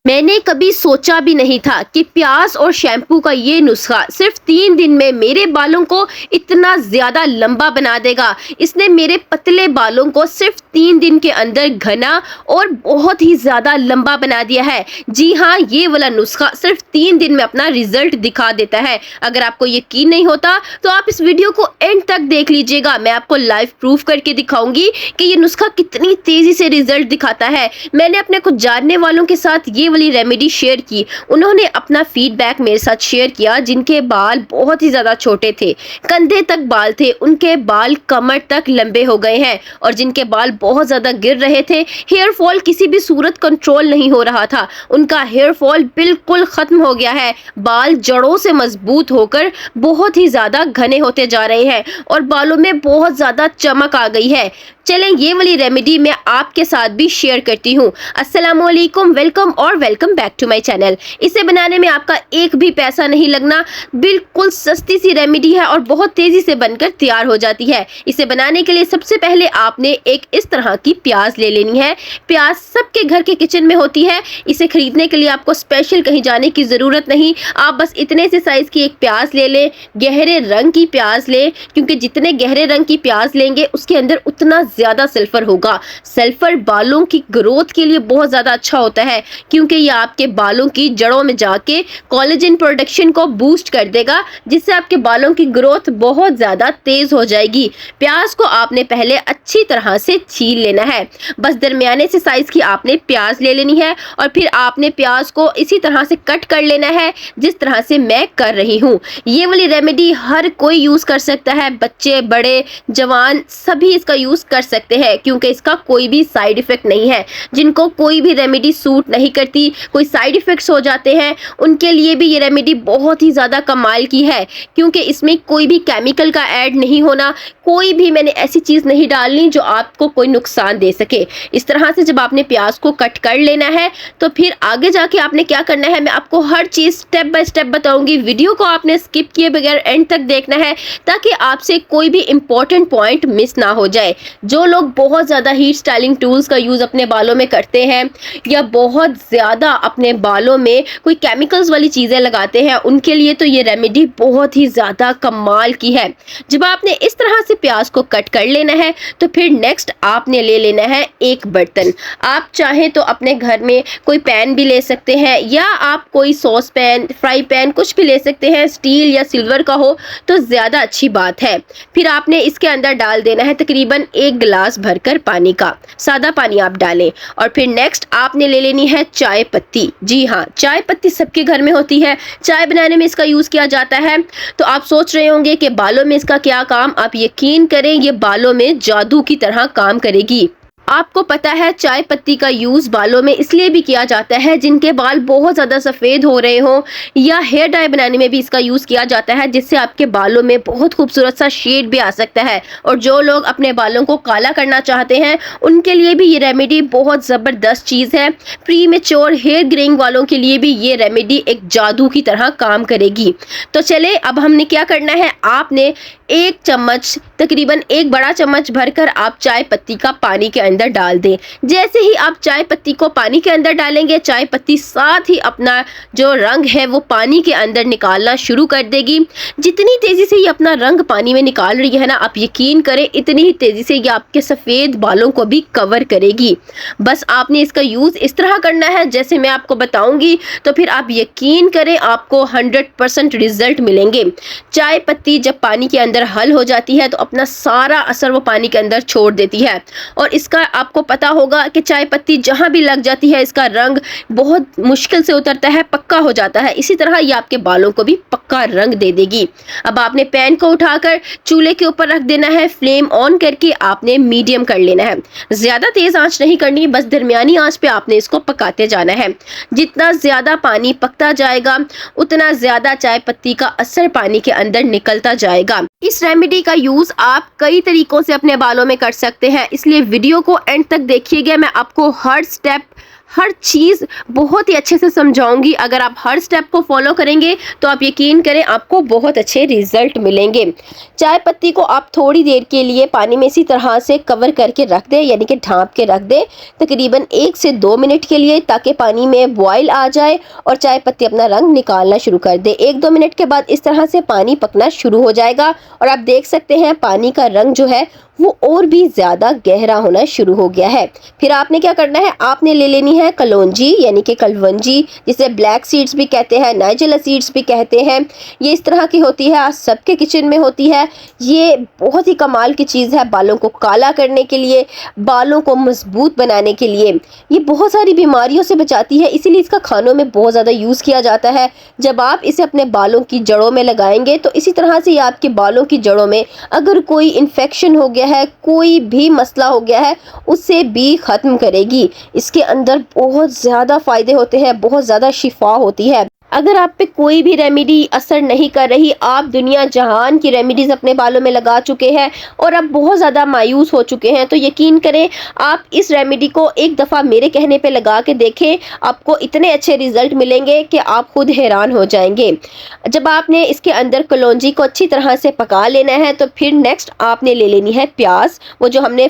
मैंने कभी सोचा भी नहीं था कि प्याज और शैम्पू का ये नुस्खा सिर्फ 3 दिन में मेरे बालों को इतना ज्यादा लंबा बना देगा। इसने मेरे पतले बालों को सिर्फ 3 दिन के अंदर घना और बहुत ही ज्यादा लंबा बना दिया है। जी हाँ, ये वाला नुस्खा सिर्फ 3 दिन में अपना रिजल्ट दिखा देता है। अगर आपको यकीन नहीं होता तो आप इस वीडियो को एंड तक देख लीजिएगा। मैं आपको लाइव प्रूफ करके दिखाऊंगी कि ये नुस्खा कितनी तेजी से रिजल्ट दिखाता है। मैंने अपने कुछ जानने वालों के साथ ये वाली रेमेडी शेयर की। उन्होंने अपना फीडबैक मेरे साथ शेयर किया। जिनके बाल बहुत ही ज्यादा छोटे थे, कंधे तक बाल थे, उनके बाल कमर तक लंबे हो गए हैं। और जिनके बाल बहुत ज्यादा गिर रहे थे, हेयर फॉल किसी भी सूरत कंट्रोल नहीं हो रहा था, उनका हेयर फॉल बिल्कुल खत्म हो गया है। बाल जड़ों से मजबूत होकर बहुत ही ज्यादा घने होते जा रहे हैं और बालों में बहुत ज्यादा चमक आ गई है। चलें ये वाली रेमेडी मैं आपके साथ भी शेयर करती हूँ। अस्सलामुअलैकुम, वेलकम और welcome back to my channel. इसे बनाने में आपका एक भी पैसा नहीं लगना। बिल्कुल सस्ती सी रेमेडी है और बहुत तेजी से बनकर तैयार हो जाती है। इसे बनाने के लिए सबसे पहले आपने एक इस तरह की प्याज ले लेनी है। प्याज सबके घर के किचन में होती है। इसे खरीदने के लिए आपको स्पेशल कहीं जाने की जरूरत नहीं। आप बस इतने से साइज की एक प्याज ले लें। गहरे रंग की प्याज लें, क्योंकि जितने गहरे रंग की प्याज लेंगे उसके अंदर उतना ज्यादा सल्फर होगा। सल्फर बालों की ग्रोथ के लिए बहुत ज्यादा अच्छा होता है, क्योंकि ये आपके बालों की जड़ों में जाके कोलेजन प्रोडक्शन को बूस्ट कर देगा, जिससे आपके बालों की ग्रोथ बहुत ज्यादा तेज हो जाएगी। प्याज को आपने पहले अच्छी तरह से छील लेना है। बस दरमियाने से साइज की आपने प्याज ले लेनी है और फिर आपने प्याज को इसी तरह से कट कर लेना है, जिस तरह से मैं कर रही हूँ। ये वाली रेमेडी हर कोई यूज कर सकता है, बच्चे, बड़े, जवान सभी इसका यूज कर सकते हैं, क्योंकि इसका कोई भी साइड इफेक्ट नहीं है। जिनको कोई भी रेमेडी सूट नहीं करती, कोई साइड इफेक्ट्स हो जाते हैं, उनके लिए भी ये रेमेडी बहुत ही ज्यादा कमाल की है, क्योंकि इसमें कोई भी केमिकल का ऐड नहीं होना। कोई भी मैंने ऐसी चीज नहीं डालनी जो आपको कोई नुकसान दे सके। इस तरह से जब आपने प्याज को कट कर लेना है तो फिर आगे जाके आपने क्या करना है, मैं आपको हर चीज स्टेप बाय स्टेप बताऊंगी। वीडियो को आपने स्किप किए बगैर एंड तक देखना है, ताकि आपसे कोई भी इंपॉर्टेंट पॉइंट मिस ना हो जाए। जो लोग बहुत ज़्यादा हीट स्टाइलिंग टूल्स का यूज़ अपने बालों में करते हैं या बहुत ज़्यादा अपने बालों में कोई केमिकल्स वाली चीज़ें लगाते हैं, उनके लिए तो ये रेमेडी बहुत ही ज़्यादा कमाल की है। जब आपने इस तरह से प्याज को कट कर लेना है तो फिर नेक्स्ट आपने ले लेना है एक बर्तन। आप चाहें तो अपने घर में कोई पैन भी ले सकते हैं, या आप कोई सॉस पैन, फ्राई पैन कुछ भी ले सकते हैं। स्टील या सिल्वर का हो तो ज़्यादा अच्छी बात है। फिर आपने इसके अंदर डाल देना है तकरीबन 1 गिलास भरकर पानी का, सादा पानी आप डालें। और फिर नेक्स्ट आपने ले लेनी है चाय पत्ती। जी हाँ, चाय पत्ती सबके घर में होती है, चाय बनाने में इसका यूज किया जाता है। तो आप सोच रहे होंगे कि बालों में इसका क्या काम। आप यकीन करें, ये बालों में जादू की तरह काम करेगी। आपको पता है चाय पत्ती का यूज बालों में इसलिए भी किया जाता है जिनके बाल बहुत ज्यादा सफेद हो रहे हो, या हेयर डाई बनाने में भी इसका यूज किया जाता है, जिससे आपके बालों में बहुत खूबसूरत सा शेड भी आ सकता है। और जो लोग अपने बालों को काला करना चाहते हैं, उनके लिए भी ये रेमेडी बहुत जबरदस्त चीज है। प्री मेच्योर हेयर ग्रेइंग वालों के लिए भी ये रेमेडी एक जादू की तरह काम करेगी। तो चले अब हमने क्या करना है, आपने 1 चम्मच, तकरीबन 1 बड़ा चम्मच भरकर आप चाय पत्ती का पानी के अंदर डाल दें। जैसे ही आप चाय पत्ती को पानी के अंदर डालेंगे, चाय पत्ती साथ ही अपना जो रंग है वो पानी के अंदर निकालना शुरू कर देगी। जितनी तेजी से ये अपना रंग पानी में निकाल रही है ना, आप यकीन करें इतनी ही तेजी से ये आपके सफेद बालों को भी कवर करेगी। बस आपने इसका यूज इस तरह करना है जैसे मैं आपको बताऊंगी, तो फिर आप यकीन करें आपको 100% रिजल्ट मिलेंगे। चाय पत्ती जब पानी के अंदर हल हो जाती है तो अपना सारा असर वो पानी के अंदर छोड़ देती है। और इसका आपको पता होगा कि चाय पत्ती जहां भी लग जाती है इसका रंग बहुत मुश्किल से उतरता है, पक्का हो जाता है। इसी तरह ये आपके बालों को भी पक्का रंग दे देगी। अब आपने पैन को उठाकर चूल्हे के ऊपर रख देना है। फ्लेम ऑन करके आपने मीडियम कर लेना है। ज्यादा तेज आंच नहीं करनी, बस दरमियानी आंच पे आपने इसको पकाते जाना है। जितना ज्यादा पानी पकता जाएगा उतना ज्यादा चाय पत्ती का असर पानी के अंदर निकलता जाएगा। इस रेमेडी का यूज आप कई तरीकों से अपने बालों में कर सकते हैं, इसलिए वीडियो को एंड तक देखिएगा। मैं आपको हर स्टेप हर चीज़ बहुत ही अच्छे से समझाऊंगी। अगर आप हर स्टेप को फॉलो करेंगे तो आप यकीन करें आपको बहुत अच्छे रिजल्ट मिलेंगे। चाय पत्ती को आप थोड़ी देर के लिए पानी में इसी तरह से कवर करके रख दें, यानी कि ढाँप के रख दें तकरीबन 1 से 2 मिनट के लिए, ताकि पानी में बॉयल आ जाए और चाय पत्ती अपना रंग निकालना शुरू कर दे। 1-2 मिनट के बाद इस तरह से पानी पकना शुरू हो जाएगा और आप देख सकते हैं पानी का रंग जो है वो और भी ज़्यादा गहरा होना शुरू हो गया है। फिर आपने क्या करना है, आपने ले लेनी है कलौंजी यानी कि कलवंजी, जिसे ब्लैक सीड्स भी कहते हैं, नाइजेला सीड्स भी कहते हैं। ये इस तरह की होती है, आज सबके किचन में होती है। ये बहुत ही कमाल की चीज़ है बालों को काला करने के लिए, बालों को मजबूत बनाने के लिए। ये बहुत सारी बीमारियों से बचाती है, इसीलिए इसका खानों में बहुत ज़्यादा यूज़ किया जाता है। जब आप इसे अपने बालों की जड़ों में लगाएंगे तो इसी तरह से ये आपके बालों की जड़ों में अगर कोई इन्फेक्शन हो गया है, कोई भी मसला हो गया है, उसे भी ख़त्म करेगी। इसके अंदर बहुत ज़्यादा फ़ायदे होते हैं, बहुत ज़्यादा शिफा होती है। अगर आप पे कोई भी रेमेडी असर नहीं कर रही, आप दुनिया जहान की रेमेडीज़ अपने बालों में लगा चुके हैं और अब बहुत ज़्यादा मायूस हो चुके हैं, तो यकीन करें आप इस रेमेडी को एक दफ़ा मेरे कहने पे लगा के देखें, आपको इतने अच्छे रिज़ल्ट मिलेंगे कि आप खुद हैरान हो जाएंगे। जब आपने इसके अंदर कलौंजी को अच्छी तरह से पका लेना है तो फिर नेक्स्ट आपने ले लेनी है प्याज। वो जो हमने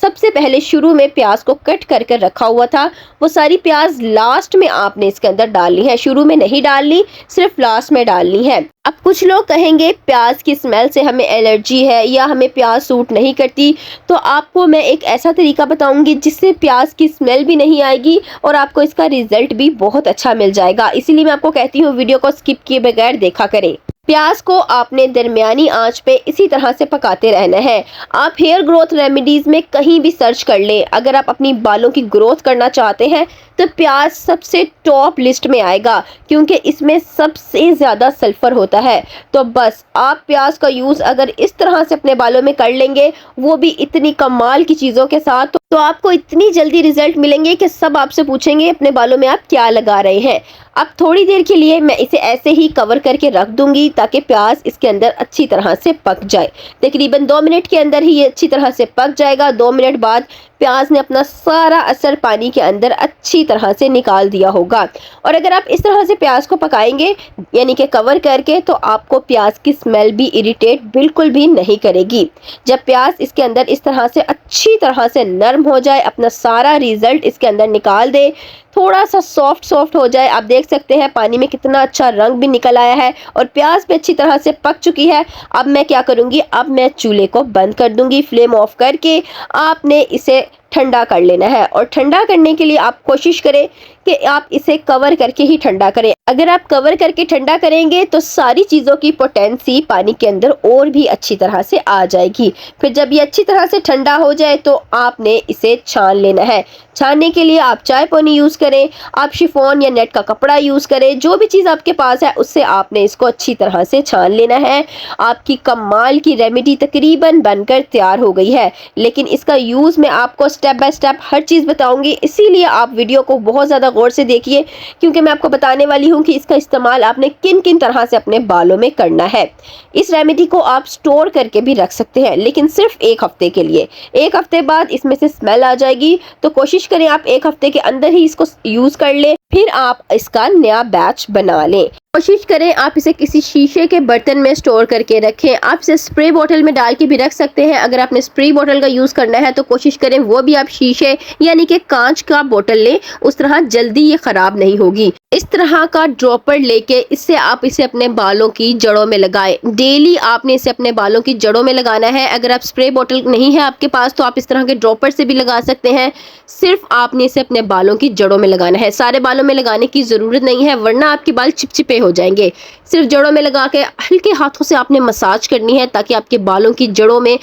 सबसे पहले शुरू में प्याज को कट कर कर रखा हुआ था, वो सारी प्याज लास्ट में आपने इसके अंदर डालनी है, शुरू में नहीं डालनी, सिर्फ लास्ट में डालनी है। अब कुछ लोग कहेंगे प्याज की स्मेल से हमें एलर्जी है या हमें प्याज सूट नहीं करती, तो आपको मैं एक ऐसा तरीका बताऊंगी जिससे प्याज की स्मेल भी नहीं आएगी और आपको इसका रिजल्ट भी बहुत अच्छा मिल जाएगा। इसीलिए मैं आपको कहती हूँ वीडियो को स्किप किए बगैर देखा करें। प्याज को आपने दरमियानी आंच पे इसी तरह से पकाते रहना है। आप हेयर ग्रोथ रेमेडीज़ में कहीं भी सर्च कर लें, अगर आप अपनी बालों की ग्रोथ करना चाहते हैं तो प्याज सबसे टॉप लिस्ट में आएगा, क्योंकि इसमें सबसे ज़्यादा सल्फ़र होता है। तो बस आप प्याज का यूज़ अगर इस तरह से अपने बालों में कर लेंगे, वो भी इतनी कमाल की चीज़ों के साथ, तो आपको इतनी जल्दी रिजल्ट मिलेंगे कि सब आपसे पूछेंगे अपने बालों में आप क्या लगा रहे हैं। अब थोड़ी देर के लिए मैं इसे ऐसे ही कवर करके रख दूंगी ताकि प्याज इसके अंदर अच्छी तरह से पक जाए। तकरीबन 2 मिनट के अंदर ही ये अच्छी तरह से पक जाएगा। 2 मिनट बाद प्याज ने अपना सारा असर पानी के अंदर अच्छी तरह से निकाल दिया होगा। और अगर आप इस तरह से प्याज को पकाएंगे यानी कि कवर करके, तो आपको प्याज की स्मेल भी इरिटेट बिल्कुल भी नहीं करेगी। जब प्याज इसके अंदर इस तरह से अच्छी तरह से नरम हो जाए, अपना सारा रिजल्ट इसके अंदर निकाल दे, थोड़ा सा सॉफ्ट हो जाए, आप देख सकते हैं पानी में कितना अच्छा रंग भी निकल आया है और प्याज भी अच्छी तरह से पक चुकी है। अब मैं क्या करूँगी, अब मैं चूल्हे को बंद कर दूँगी, फ्लेम ऑफ करके आपने इसे ठंडा कर लेना है। और ठंडा करने के लिए आप कोशिश करें कि आप इसे कवर करके ही ठंडा करें। अगर आप कवर करके ठंडा करेंगे तो सारी चीज़ों की पोटेंसी पानी के अंदर और भी अच्छी तरह से आ जाएगी। फिर जब ये अच्छी तरह से ठंडा हो जाए तो आपने इसे छान लेना है। छानने के लिए आप चाय पानी यूज़ करें, आप शिफॉन या नेट का कपड़ा यूज़ करें, जो भी चीज़ आपके पास है उससे आपने इसको अच्छी तरह से छान लेना है। आपकी कमाल की रेमेडी तकरीबन बनकर तैयार हो गई है, लेकिन इसका यूज़ मैं आपको स्टेप बाय स्टेप हर चीज़ बताऊंगी, इसीलिए आप वीडियो को बहुत ज़्यादा गौर से देखिए, क्योंकि मैं आपको बताने वाली हूँ कि इसका इस्तेमाल आपने किन किन तरह से अपने बालों में करना है। इस रेमेडी को आप स्टोर करके भी रख सकते हैं, लेकिन सिर्फ 1 हफ्ते के लिए। 1 हफ्ते बाद इसमें से स्मेल आ जाएगी, तो कोशिश करें आप 1 हफ्ते के अंदर ही इसको यूज़ कर लें, फिर आप इसका नया बैच बना लें। कोशिश करें आप इसे किसी शीशे के बर्तन में स्टोर करके रखें। आप इसे स्प्रे बोतल में डाल के भी रख सकते हैं। अगर आपने स्प्रे बोतल का यूज़ करना है तो कोशिश करें वो भी आप शीशे यानी कि कांच का बोतल लें, उस तरह जल्दी ये ख़राब नहीं होगी। इस तरह का ड्रॉपर लेके इससे आप इसे अपने बालों की जड़ों में लगाएं। डेली आपने इसे अपने बालों की जड़ों में लगाना है। अगर आप स्प्रे बोतल नहीं है आपके पास तो आप इस तरह के ड्रॉपर से भी लगा सकते हैं। सिर्फ आपने इसे अपने बालों की जड़ों में लगाना है, सारे बालों में लगाने की ज़रूरत नहीं है, वरना आपके बाल चिपचिपे हो जाएंगे। सिर्फ जड़ों में लगा के हल्के हाथों से आपने मसाज करनी है, ताकि आपके बालों की जड़ों में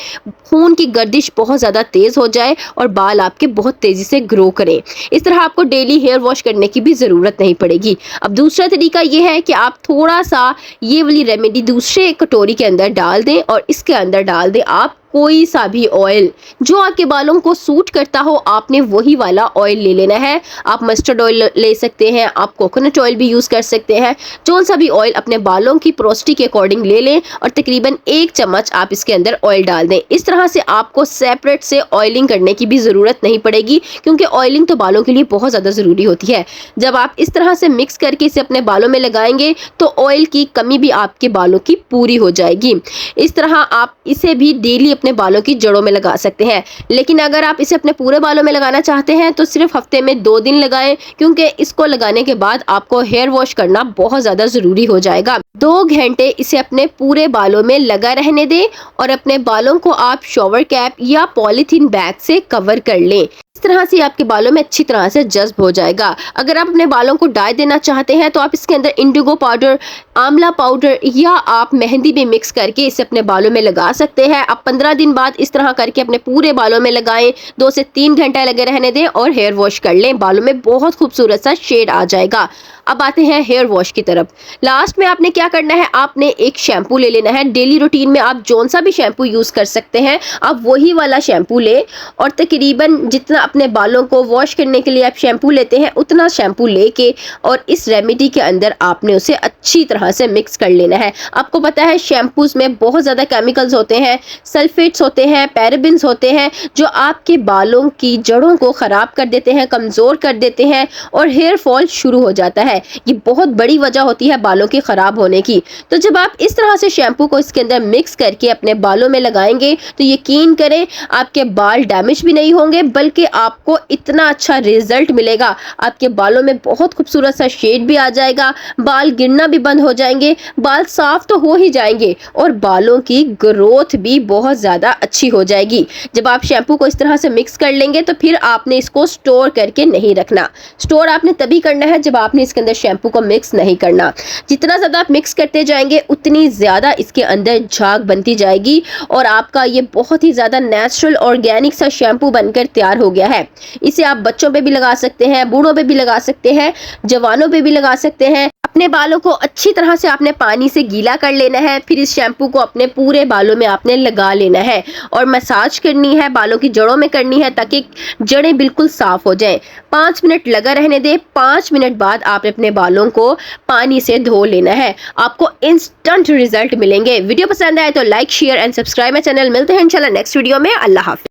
खून की गर्दिश बहुत ज़्यादा तेज़ हो जाए और बाल आपके बहुत तेज़ी से ग्रो करें। इस तरह आपको डेली हेयर वॉश करने की भी ज़रूरत नहीं पड़ेगी। अब दूसरा तरीका ये है कि आप थोड़ा सा ये वाली रेमेडी दूसरे कटोरी के अंदर डाल दें और इसके अंदर डाल दें आप कोई सा भी ऑयल जो आपके बालों को सूट करता हो, आपने वही वाला ऑयल ले लेना है। आप मस्टर्ड ऑयल ले सकते हैं, आप कोकोनट ऑयल भी यूज कर सकते हैं। जो सा भी ऑयल अपने बालों की पोरोसिटी के अकॉर्डिंग ले लें और तकरीबन 1 चम्मच आप इसके अंदर ऑयल डाल दें। इस तरह से आपको सेपरेट से ऑयलिंग करने की भी जरूरत नहीं पड़ेगी, क्योंकि ऑयलिंग तो बालों के लिए बहुत ज्यादा जरूरी होती है। जब आप इस तरह से मिक्स करके इसे अपने बालों में लगाएंगे तो ऑयल की कमी भी आपके बालों की पूरी हो जाएगी। इस तरह आप इसे भी डेली अपने बालों की जड़ों में लगा सकते हैं। लेकिन अगर आप इसे अपने पूरे बालों में लगाना चाहते हैं तो सिर्फ हफ्ते में 2 दिन लगाएं, क्योंकि इसको लगाने के बाद आपको हेयर वॉश करना बहुत ज्यादा जरूरी हो जाएगा। 2 घंटे इसे अपने पूरे बालों में लगा रहने दें और अपने बालों को आप शॉवर कैप या पॉलीथीन बैग से कवर कर लें। इस तरह से आपके बालों में अच्छी तरह से जज्ब हो जाएगा। अगर आप अपने बालों को डाई देना चाहते हैं तो आप इसके अंदर इंडिगो पाउडर, आंवला पाउडर या आप मेहंदी भी मिक्स करके इसे अपने बालों में लगा सकते हैं। आप 15 दिन बाद इस तरह करके अपने पूरे बालों में लगाएं, 2 से 3 घंटा लगे रहने दें और हेयर वॉश कर लें। बालों में बहुत खूबसूरत सा शेड आ जाएगा। अब आते हैं हेयर वॉश की तरफ। लास्ट में आपने क्या करना है, आपने एक शैम्पू ले लेना है। डेली रूटीन में आप जौन सा भी शैम्पू यूज कर सकते हैं, आप वही वाला शैम्पू ले और तकरीबन जितना अपने बालों को वॉश करने के लिए आप शैम्पू लेते हैं उतना शैम्पू लेके और इस रेमेडी के अंदर आपने उसे अच्छी तरह से मिक्स कर लेना है। आपको पता है शैम्पूज में बहुत ज़्यादा केमिकल्स होते हैं, सल्फेट्स होते हैं, पैराबेन्स होते हैं, जो आपके बालों की जड़ों को ख़राब कर देते हैं, कमज़ोर कर देते हैं और हेयर फॉल शुरू हो जाता है। ये बहुत बड़ी वजह होती है बालों की ख़राब होने की। तो जब आप इस तरह से शैम्पू को इसके अंदर मिक्स करके अपने बालों में लगाएंगे तो यकीन करें आपके बाल डैमेज भी नहीं होंगे, बल्कि आपको इतना अच्छा रिजल्ट मिलेगा। आपके बालों में बहुत खूबसूरत सा शेड भी आ जाएगा, बाल गिरना भी बंद हो जाएंगे, बाल साफ तो हो ही जाएंगे और बालों की ग्रोथ भी बहुत ज़्यादा अच्छी हो जाएगी। जब आप शैम्पू को इस तरह से मिक्स कर लेंगे तो फिर आपने इसको स्टोर करके नहीं रखना। स्टोर आपने तभी करना है जब आपने इसके अंदर शैम्पू को मिक्स नहीं करना। जितना ज़्यादा आप मिक्स करते जाएंगे उतनी ज़्यादा इसके अंदर झाग बनती जाएगी और आपका ये बहुत ही ज़्यादा नेचुरल ऑर्गेनिक सा शैम्पू बनकर तैयार हो गया है। इसे आप बच्चों पे भी लगा सकते हैं, बूढ़ों पे भी लगा सकते हैं, जवानों पे भी लगा सकते हैं। अपने बालों को अच्छी तरह से आपने पानी से गीला कर लेना है, फिर इस शैम्पू को अपने पूरे बालों में आपने लगा लेना है और मसाज करनी है, बालों की जड़ों में करनी है ताकि जड़ें बिल्कुल साफ हो जाएं। 5 मिनट लगा रहने दें। 5 मिनट बाद आप अपने बालों को पानी से धो लेना है। आपको इंस्टेंट रिजल्ट मिलेंगे। वीडियो पसंद आए तो like, share and subscribe my channel. मिलते हैं इंशाल्लाह नेक्स्ट वीडियो में। अल्लाह हाफिज़।